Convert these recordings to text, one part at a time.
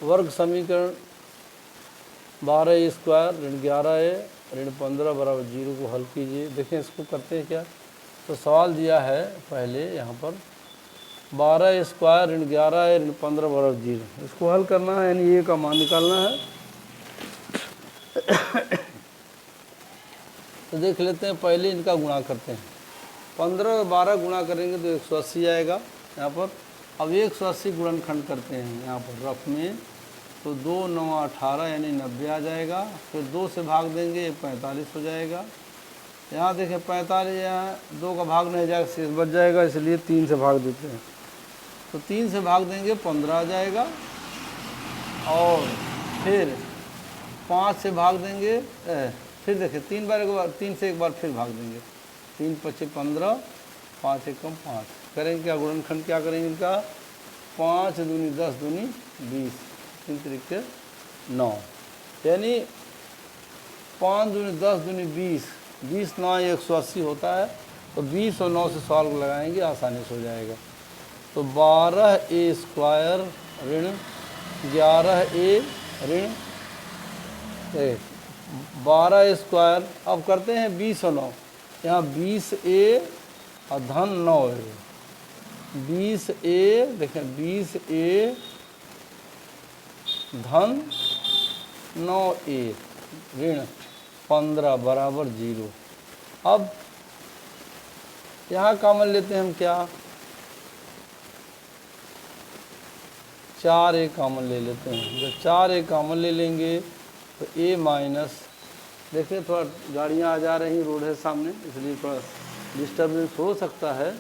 वर्ग समीकरण 12a square ऋण 11a ऋण 15 बराबर 0 को हल कीजिए। देखें इसको करते हैं क्या। तो सवाल दिया है पहले यहाँ पर 12a स्क्वायर ऋण 11a ऋण 15 बराबर 0, इसको हल करना है, यानी ए का मान निकालना है। तो देख लेते हैं, पहले इनका गुणा करते हैं। 15 और 12 गुणा करेंगे तो 180 आएगा यहाँ पर। अब 180 गुणनखंड करते हैं यहाँ पर रफ में, तो 2 9 18 यानी 90 आ जाएगा। फिर 2 से भाग देंगे 45 हो जाएगा। यहाँ देखें 45, यहाँ 2 का भाग नहीं जाएगा, शेष बच जाएगा, इसलिए 3 से भाग देते हैं। तो 3 से भाग देंगे 15 आ जाएगा। और फिर 5 से भाग देंगे, फिर देखें 3 बार, एक बार 3 से एक बार फिर भाग देंगे। 3 पच्चे 15, 5 एकम 5। करेंगे क्या गुणनखंड, क्या करेंगे इनका, 5 दूनी 10 दूनी 20, 3 तरीके 9, यानी 5 दूनी 10 दूनी 20, 20 9 180 होता है। तो 20 और 9 से सॉल्व लगाएंगे, आसानी से हो जाएगा। तो 12a स्क्वायर ऋण 11a ऋण 12 स्क्वायर। अब करते हैं 20 और 9, यहाँ 20a और धन 9a, 20a देखें 20a धन 9a ऋण 15 बराबर 0। अब यहाँ कॉमन लेते हैं हम, क्या 4a कॉमन ले लेते हैं। जब 4a कॉमन ले लेंगे तो a माइनस, देखिए थोड़ा गाड़ियाँ आ जा रही, रोड है सामने, इसलिए थोड़ा डिस्टर्बेंस हो सकता है।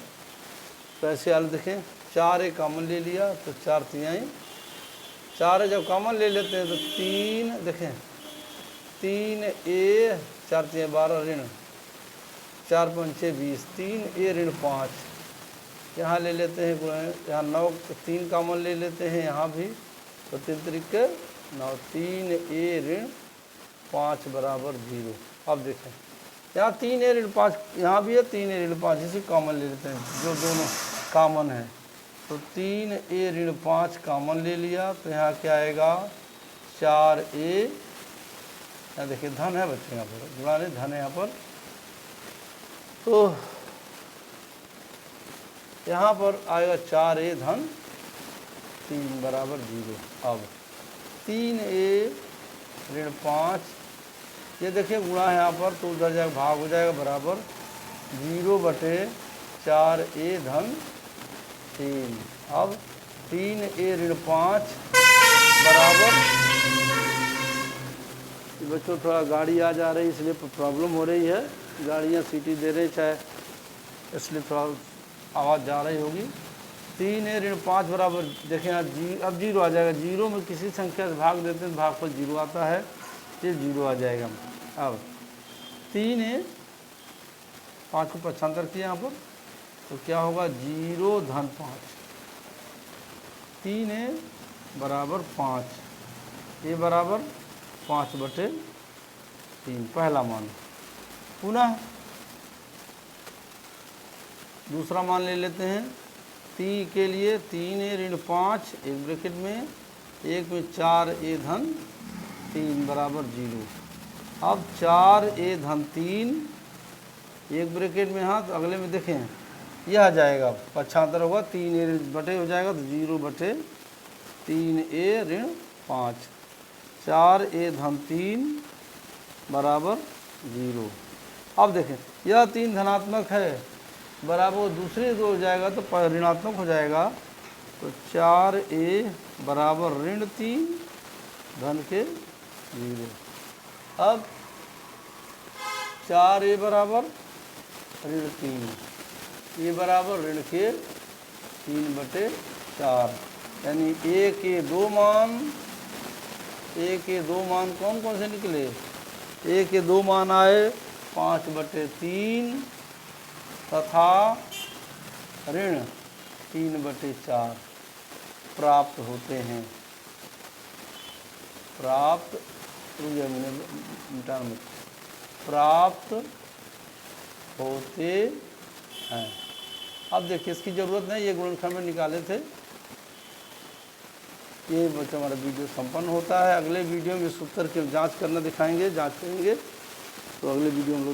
तो ऐसे हाल देखें, 4a कॉमन ले लिया तो 4 तिहाई, 4 जब कॉमन ले लेते हैं तो 3, देखें 3a 4 तिहाई 12 ऋण 4 पंचे 20, 3a ऋण 5। यहाँ ले लेते हैं, यहाँ 9 3 कॉमन ले लेते हैं यहाँ भी, तो 3 तरीके 9, 3a ऋण 5 बराबर 0। अब देखें यहाँ 3a ऋण 5 यहाँ भी है, 3a ऋण 5 इसी कॉमन ले लेते हैं, जो दोनों कॉमन है। तो 3a ऋण 5 कॉमन ले लिया, तो यहाँ क्या आएगा 4a, यहाँ देखिए धन है बच्चे, यहाँ पर गुणा नहीं धन है यहाँ पर। तो यहाँ पर आएगा 4a धन 3 बराबर 0। अब 3a ऋण 5, ये देखिए गुणा है यहाँ पर, तो उधर जाकर भाग हो जाएगा, बराबर 0 बटे 4a धन 3। अब 3a ऋण 5 बराबर, बच्चों थोड़ा गाड़ी आ जा रही इसलिए प्रॉब्लम हो रही है, गाड़ियाँ सीटी दे रही चाहे, इसलिए थोड़ा आवाज़ जा रही होगी। 3a ऋण 5 बराबर, देखें यहाँ अब 0 आ जाएगा। 0 में किसी संख्या से भाग देते हैं तो भाग पर 0 आता है, ये 0 आ जाएगा। अब 3a 5 को पक्षांतर किया यहाँ पर, तो क्या होगा 0 धन 5, 3a बराबर 5, a बराबर 5 बटे 3 पहला मान। पुनः दूसरा मान ले लेते हैं, 3 के लिए 3a ऋण 5 एक ब्रैकेट में, एक में 4a धन 3 बराबर 0। अब 4a धन 3 एक ब्रैकेट में, हाँ तो अगले में देखें यह आ जाएगा, पक्षांतर होगा 3a बटे हो जाएगा, तो 0 बटे 3a ऋण 5, 4a धन 3 बराबर 0। अब देखें यह 3 धनात्मक है, बराबर दूसरे 2 हो जाएगा तो ऋणात्मक हो जाएगा, तो 4a बराबर ऋण 3 धन के 0। अब 4a बराबर ऋण 3, ये बराबर ऋण के 3 बटे 4, यानी a के 2 मान, a के 2 मान कौन कौन से निकले, a के 2 मान आए 5 बटे 3 तथा ऋण 3 बटे 4 प्राप्त होते हैं। प्राप्त प्राप्त होते हैं। अब देखिए इसकी ज़रूरत नहीं, ये गुणनखंड में निकाले थे, ये बच्चा हमारा वीडियो संपन्न होता है। अगले वीडियो में इस उत्तर की जांच करना दिखाएंगे, जांच करेंगे। तो अगले वीडियो हम लोग